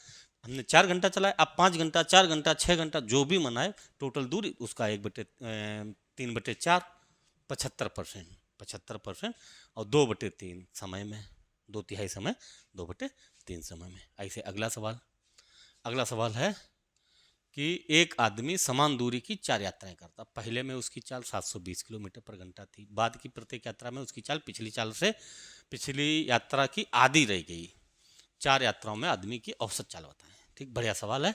हमने 4 घंटा चलाए, आप 5 घंटा, 4 घंटा, 6 घंटा जो भी मनाए, टोटल दूरी उसका 1/3/4, 75%, 75% और 2/3 समय में, 2/3 समय, 2/3 समय में। ऐसे अगला सवाल, अगला सवाल है कि एक आदमी समान दूरी की 4 यात्राएं करता। पहले में उसकी चाल 720 किलोमीटर पर घंटा थी, बाद की प्रत्येक यात्रा में उसकी चाल पिछली चाल से, पिछली यात्रा की आधी रह गई। 4 यात्राओं में आदमी की औसत चाल बताएं। ठीक, बढ़िया सवाल है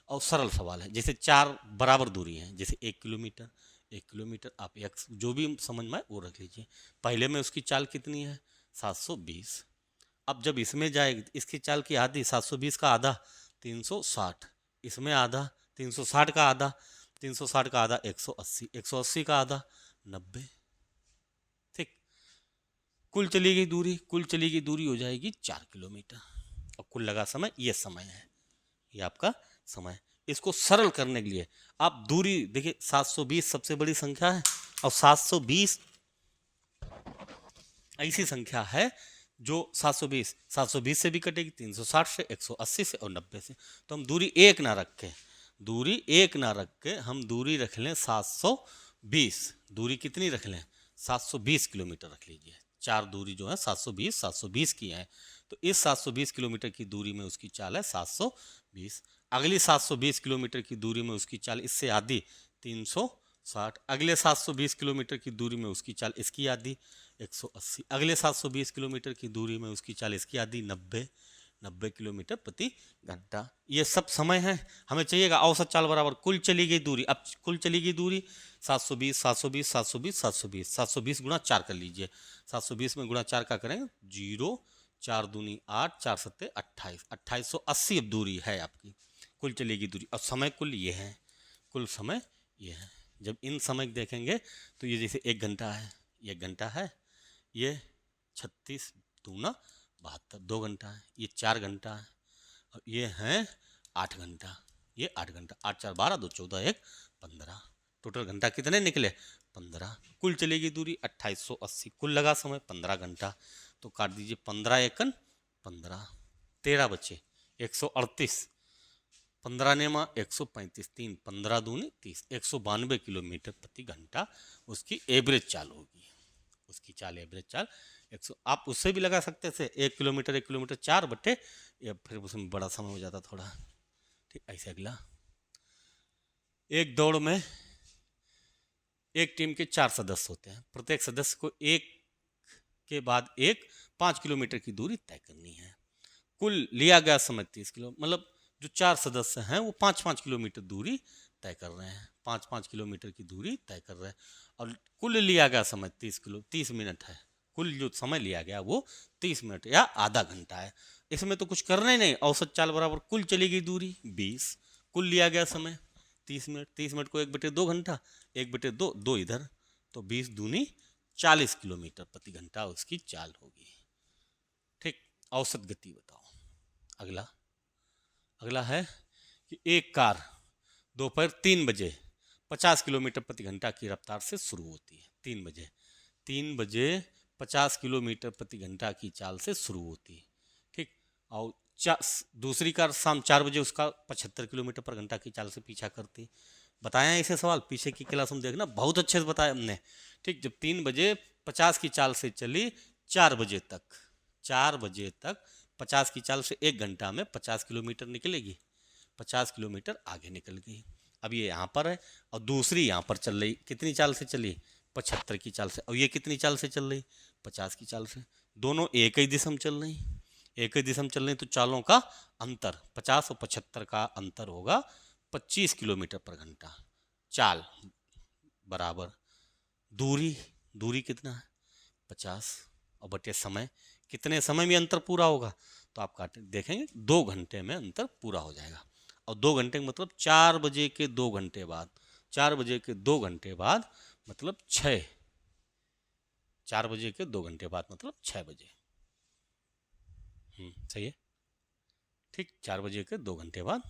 और सरल सवाल है। जैसे 4 बराबर दूरी है, जैसे 1 किलोमीटर, 1 किलोमीटर आप x जो भी समझ में आए वो रख लीजिए। पहले में उसकी चाल कितनी है? 720। अब जब इसमें जाएगी इसकी चाल की आधी, 720 का आधा 360, इसमें आधा 360 का आधा, 360 का आधा 180, 180 का आधा 90, ठीक। कुल चली गई दूरी, कुल चली गई दूरी हो जाएगी 4 किलोमीटर और कुल लगा समय, ये समय है, ये आपका समय। इसको सरल करने के लिए आप दूरी देखिए, 720 सबसे बड़ी संख्या है और 720 ऐसी संख्या है जो 720 से भी कटेगी, 360 से, 180 से और 90 से। तो हम दूरी एक ना रख के, दूरी एक ना रख के हम दूरी रख लें 720। दूरी कितनी रख लें? 720 किलोमीटर रख लीजिए। 4 दूरी जो है 720 की है। तो इस 720 किलोमीटर की दूरी में उसकी चाल है 720। अगली 720 किलोमीटर की दूरी में उसकी चाल इससे आधी 360। अगले 720 किलोमीटर की दूरी में उसकी चाल इसकी आधी 180। अगले 720 किलोमीटर की दूरी में उसकी चाल इसकी आधी 90। 90 किलोमीटर प्रति घंटा। ये सब समय है। हमें चाहिएगा औसत चाल बराबर कुल चली गई दूरी। अब कुल चली गई दूरी 720 720 720 720 720 गुणा 4 कर लीजिए। 720 में गुणा 4 का करेंगे 0, 4 दूनी 8, 4 सत्ते 28, 2880 अब दूरी है आपकी कुल चली गई दूरी। और समय कुल ये है, कुल समय ये है। जब इन समय देखेंगे तो ये जैसे 1 घंटा है, ये 1 घंटा है, ये 36 दूना 72 2 घंटा है, ये 4 घंटा है, और ये है 8 घंटा, ये 8 घंटा। 8 4 12 2 14 1 15। टोटल घंटा कितने निकले? 15। कुल चलेगी दूरी 2880, कुल लगा समय 15 घंटा। तो काट दीजिए 15 एकन 15, 13 बचे 138, 15 नेमा 135, 3 15 दूनी 30, 192 किलोमीटर प्रति घंटा उसकी एवरेज चाल होगी। उसकी चाल एवरेज चाल 100। आप उससे भी लगा सकते थे 1 किलोमीटर 4 बटे, या फिर उसमें बड़ा समय हो जाता थोड़ा। ठीक, ऐसे अगला। एक दौड़ में एक टीम के 4 सदस्य होते हैं। प्रत्येक सदस्य को एक के बाद एक 5 किलोमीटर की दूरी तय करनी है। कुल लिया गया समय 30 किलो, मतलब जो 4 सदस्य हैं वो 5-5 किलोमीटर दूरी तय कर रहे हैं, 5-5 किलोमीटर की दूरी तय कर रहे हैं। और कुल लिया गया समय 30 मिनट है। कुल जो समय लिया गया वो 30 मिनट या आधा घंटा है। इसमें तो कुछ करना ही नहीं। औसत चाल बराबर कुल चली गई दूरी 20, कुल लिया गया समय 30 मिनट। 30 मिनट को 1/2 घंटा, 1/2 2 इधर, तो 20 दूनी 40 किलोमीटर प्रति घंटा उसकी चाल होगी। ठीक, औसत गति बताओ। अगला अगला है कि एक कार दोपहर 3 बजे 50 किलोमीटर प्रति घंटा की रफ्तार से शुरू होती है। 3 बजे 50 किलोमीटर प्रति घंटा की चाल से शुरू होती है। ठीक, और दूसरी कार शाम 4 बजे उसका 75 किलोमीटर पर घंटा की चाल से पीछा करती। बताया ऐसे सवाल पीछे की क्लास में देखना, बहुत अच्छे से बताया हमने। ठीक, जब 3 बजे 50 की चाल से चली 4 बजे तक 50 की चाल से 1 घंटा में 50 किलोमीटर निकलेगी, 50 किलोमीटर आगे निकल गई। अब ये यहाँ पर है और दूसरी यहाँ पर चल रही, कितनी चाल से चली? 75 की चाल से। और ये कितनी चाल से चल रही? 50 की चाल से। दोनों एक ही दिशा में चल रही, एक ही दिशा में चल रही, तो चालों का अंतर 50 और 75 का अंतर होगा 25 किलोमीटर पर घंटा। चाल बराबर दूरी कितना है? 50, और बटे समय, कितने समय में अंतर पूरा होगा? तो आप काटे देखेंगे 2 घंटे में अंतर पूरा हो जाएगा। और 2 घंटे का मतलब 4 बजे के 2 घंटे बाद, 4 बजे के 2 घंटे बाद मतलब 6, 4 बजे के 2 घंटे बाद मतलब 6 बजे। सही है। ठीक, 4 बजे के 2 घंटे बाद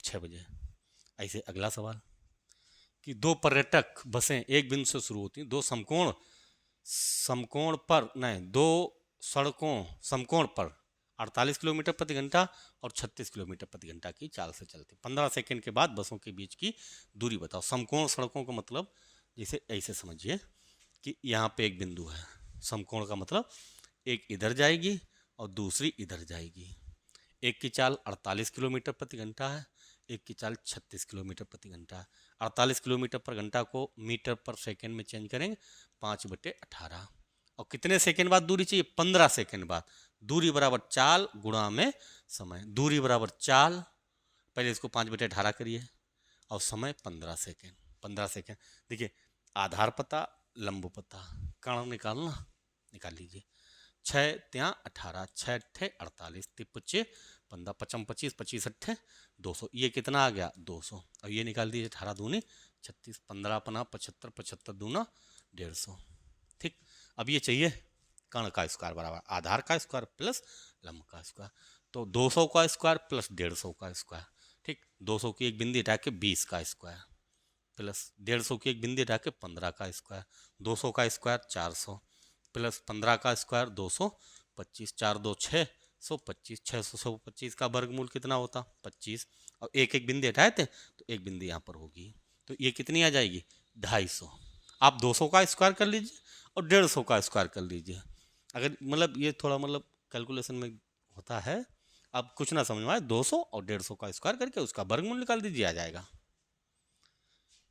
6 बजे। ऐसे अगला सवाल कि 2 पर्यटक बसें एक बिंदु से शुरू होती हैं, 2 समकोण पर 48 किलोमीटर प्रति घंटा और 36 किलोमीटर प्रति घंटा की चाल से चलती। 15 सेकंड के बाद बसों के बीच की दूरी बताओ। समकोण सड़कों का मतलब जैसे ऐसे समझिए कि यहाँ पे एक बिंदु है। समकोण का मतलब एक इधर जाएगी और दूसरी इधर जाएगी। एक की चाल 48 किलोमीटर प्रति घंटा है, एक की चाल 36 किलोमीटर प्रति घंटा है। 48 किलोमीटर पर घंटा को मीटर पर सेकंड में चेंज करेंगे 5/18। और कितने सेकंड बाद दूरी चाहिए? 15 सेकंड बाद। दूरी बराबर चाल गुणा में समय। दूरी बराबर चाल, पहले इसको 5/18 करिए और समय 15 सेकंड। 15 सेकंड। देखिए आधार पता, लंब पता, कण निकालना, निकाल लीजिए। 6 ત્યાં 18, 6 अट्ठे 48, 3 15, 55 25, 25 अट्ठे 200। ये कितना आ गया? 200। अब ये निकाल दीजिए 18 दूनी 36, 15 अपना 75, 75 दूना 150। ठीक, अब ये चाहिए कर्ण का स्क्वायर बराबर आधार का स्क्वायर प्लस लंब का स्क्वायर। तो 200 का स्क्वायर प्लस 150 का स्क्वायर। ठीक, 200 की एक बिंदी हटा के 20 का स्क्वायर प्लस 150 की एक बिंदी हटा के 15 का स्क्वायर। 200 का स्क्वायर 400 प्लस 15 का स्क्वायर 225, 4 2 625, 625 का वर्गमूल कितना होता? 25। और एक एक बिंदी हटाए थे तो एक बिंदी यहाँ पर होगी, तो ये कितनी आ जाएगी? 250। आप 200 का स्क्वायर कर लीजिए और 150 का स्क्वायर कर लीजिए। अगर मतलब ये थोड़ा मतलब कैलकुलेशन में होता है, अब कुछ ना समझ में आए 200 और 150 का स्क्वायर करके उसका वर्गमूल निकाल दीजिए, आ जाएगा।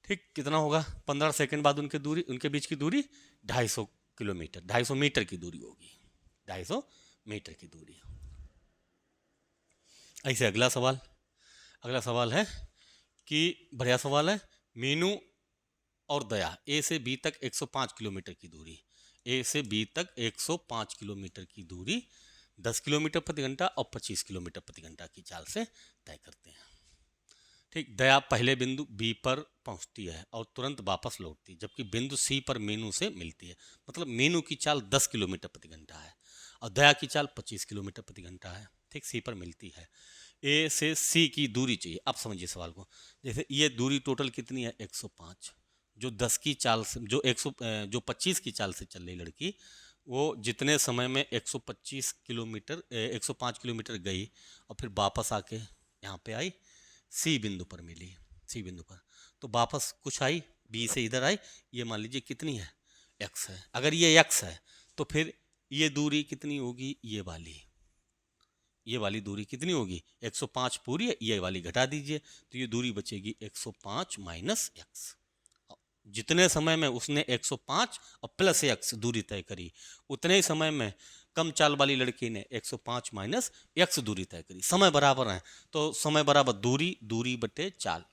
ठीक, कितना होगा? 15 सेकंड बाद उनके बीच की दूरी 250 किलोमीटर, 250 मीटर की दूरी होगी, 250 मीटर की दूरी। ऐसे अगला सवाल है कि बढ़िया सवाल है। मीनू और दया ए से बी तक 105 किलोमीटर की दूरी, ए से बी तक 105 किलोमीटर की दूरी 10 किलोमीटर प्रति घंटा और 25 किलोमीटर प्रति घंटा की चाल से तय करते हैं। ठीक, दया पहले बिंदु बी पर पहुंचती है और तुरंत वापस लौटती है, जबकि बिंदु सी पर मीनू से मिलती है। मतलब मीनू की चाल 10 किलोमीटर प्रति घंटा है और दया की चाल 25 किलोमीटर प्रति घंटा है। ठीक, सी पर मिलती है। ए से सी की दूरी चाहिए। अब समझिए सवाल को। जैसे ये दूरी टोटल कितनी है? 105। जो 10 की चाल से जो 25 की चाल से चल रही लड़की, वो जितने समय में 125 किलोमीटर 105 किलोमीटर गई और फिर वापस आके यहाँ पे आई, सी बिंदु पर मिली, सी बिंदु पर, तो वापस कुछ आई, बी से इधर आई, ये मान लीजिए कितनी है? एक्स है। अगर ये एक्स है तो फिर ये दूरी कितनी होगी? ये वाली दूरी कितनी होगी? 105 पूरी है, ये वाली घटा दीजिए तो ये दूरी बचेगी 105 माइनस एक्स। जितने समय में उसने 105 और प्लस एक्स दूरी तय करी, उतने ही समय में कम चाल वाली लड़की ने 105 माइनस एक्स दूरी तय करी। समय बराबर है तो समय बराबर दूरी, दूरी बटे चाल।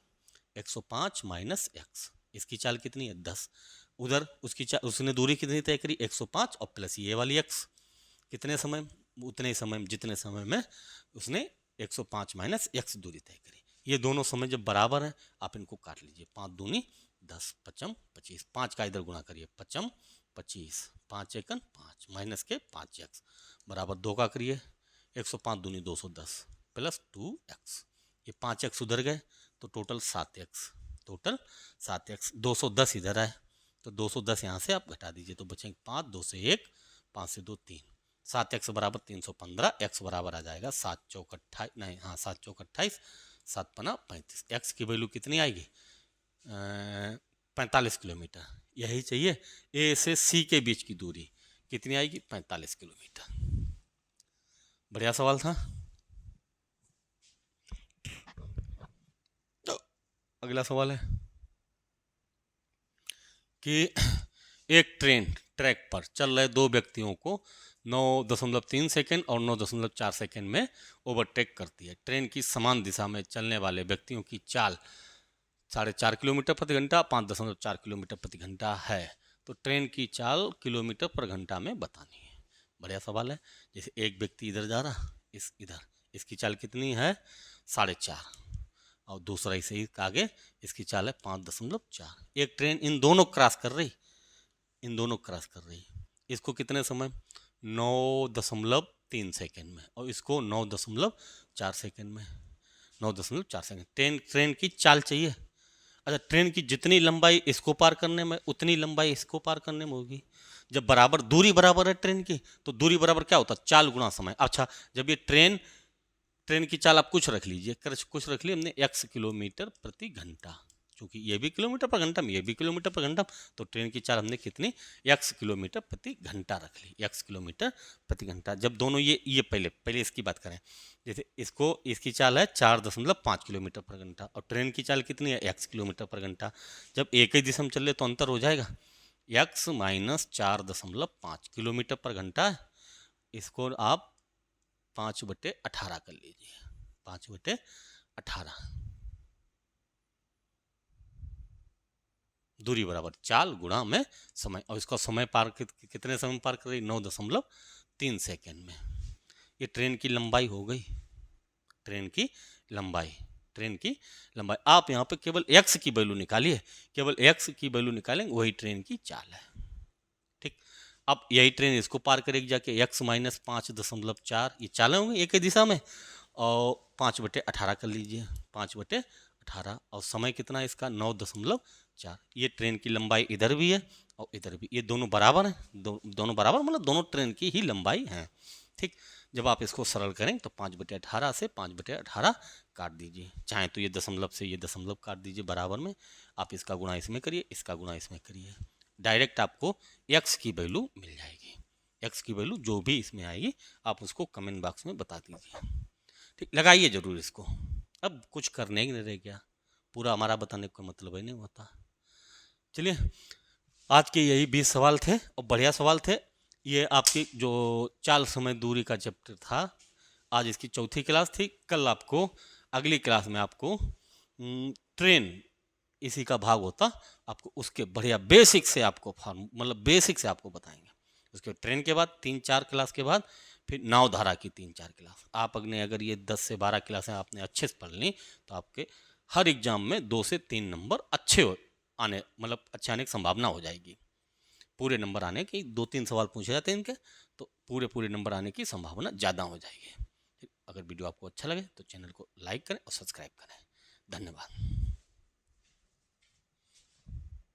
105 माइनस एक्स, इसकी चाल कितनी है? 10। उधर उसकी चाल, उसने दूरी कितनी तय करी? 105 और प्लस ये वाली एक्स। कितने समय? उतने ही समय में, जितने समय में उसने 105 माइनस एक्स दूरी तय करी। ये दोनों समय जब बराबर हैं, आप इनको काट लीजिए। 5 दूनी 10, 5 25, 5 का इधर गुणा करिए, 5 25, 5 एकन 5 माइनस के 5 एक्स बराबर 2 का करिए, 105 दूनी 210 प्लस 2 एक्स। ये 5 एक्स उधर गए तो टोटल 7 एक्स, टोटल 7 एक्स। 210 इधर आए तो 210 यहाँ से आप घटा दीजिए तो बचेंगे 5, 2 से 1, 5 से 2 3, 7 एक्स बराबर 315। एक्स बराबर आ जाएगा 7 चौक 28, नहीं हाँ 7 चौक 28, 7 पना 35। एक्स की वैल्यू कितनी आएगी? 45 किलोमीटर। यही चाहिए। ए से सी के बीच की दूरी कितनी आएगी? 45 किलोमीटर। बढ़िया सवाल था। तो अगला सवाल है कि एक ट्रेन ट्रैक पर चल रहे दो व्यक्तियों को 9.3 सेकेंड और 9.4 सेकेंड में ओवरटेक करती है। ट्रेन की समान दिशा में चलने वाले व्यक्तियों की चाल 4.5 किलोमीटर प्रति घंटा, 5.4 किलोमीटर प्रति घंटा है। तो ट्रेन की चाल किलोमीटर पर घंटा में बतानी है। बढ़िया सवाल है। जैसे एक व्यक्ति इधर जा रहा, इधर, इसकी चाल कितनी है? 4.5 और दूसरा इसे ही आगे, इसकी चाल है 5.4। एक ट्रेन इन दोनों क्रॉस कर रही, इसको कितने समय? 9.3 सेकेंड में और इसको 9.4 सेकेंड में, 9.4 सेकेंड। ट्रेन की चाल चाहिए। अच्छा, ट्रेन की जितनी लंबाई इसको पार करने में, उतनी लंबाई इसको पार करने में होगी। जब बराबर दूरी बराबर है ट्रेन की, तो दूरी बराबर क्या होता है? चाल गुणा समय। अच्छा, जब ये ट्रेन की चाल आप कुछ रख लीजिए, कुछ रख ली हमने x किलोमीटर प्रति घंटा, क्योंकि ये भी किलोमीटर पर घंटा में, ये भी किलोमीटर पर घंटा, तो ट्रेन की चाल हमने कितनी? x किलोमीटर प्रति घंटा रख ली, x किलोमीटर प्रति घंटा। जब दोनों ये पहले इसकी बात करें, जैसे इसकी चाल है 4.5 किलोमीटर पर घंटा और ट्रेन की चाल कितनी है? x किलोमीटर पर घंटा। जब एक ही दिशा में चल रहे तो अंतर हो जाएगा, x माइनस 4.5 किलोमीटर पर घंटा। इसको आप 5/18 कर लीजिए, 5/18। दूरी बराबर चाल गुणा में समय, और इसका समय पार कितने समय पार कर रही? 9.3 सेकेंड में। ये ट्रेन की लंबाई हो गई, ट्रेन की लंबाई। आप यहाँ पे केवल x की वैल्यू निकालिए, केवल x की वैल्यू निकालेंगे, वही ट्रेन की चाल है। ठीक, अब यही ट्रेन इसको पार करेगी जाके, x माइनस 5.4, ये चालें होंगी एक ही दिशा में, और 5/18 कर लीजिए, 5/18। और समय कितना है इसका? 9.4। ये ट्रेन की लंबाई इधर भी है और इधर भी, ये दोनों बराबर हैं, दोनों बराबर मतलब दोनों ट्रेन की ही लंबाई हैं। ठीक, जब आप इसको सरल करें तो 5/18 से 5/18 काट दीजिए, चाहे तो ये दशमलव से ये दशमलव काट दीजिए बराबर में, आप इसका गुणा इसमें करिए, इसका गुणा इसमें करिए, डायरेक्ट आपको x की वैल्यू मिल जाएगी। x की वैल्यू जो भी इसमें आएगी आप उसको कमेंट बॉक्स में बता दीजिए। ठीक, लगाइए जरूर इसको। अब कुछ करने ही नहीं रह गया, पूरा हमारा बताने का मतलब ही नहीं होता। चलिए, आज के यही 20 सवाल थे और बढ़िया सवाल थे। ये आपकी जो चाल समय दूरी का चैप्टर था, आज इसकी चौथी क्लास थी। कल आपको अगली क्लास में आपको ट्रेन इसी का भाग होता, आपको उसके बढ़िया बेसिक से आपको मतलब बेसिक से आपको बताएंगे। उसके ट्रेन के बाद 3-4 क्लास के बाद फिर नावधारा की 3-4 क्लास। आप अगर ये 10 से 12 क्लासें आपने अच्छे से पढ़ ली तो आपके हर एग्जाम में 2 से 3 नंबर अच्छे आने, मतलब अच्छे आने की संभावना हो जाएगी। पूरे नंबर आने की, 2-3 सवाल पूछे जाते हैं इनके, तो पूरे नंबर आने की संभावना ज़्यादा हो जाएगी। अगर वीडियो आपको अच्छा लगे तो चैनल को लाइक करें और सब्सक्राइब करें। धन्यवाद।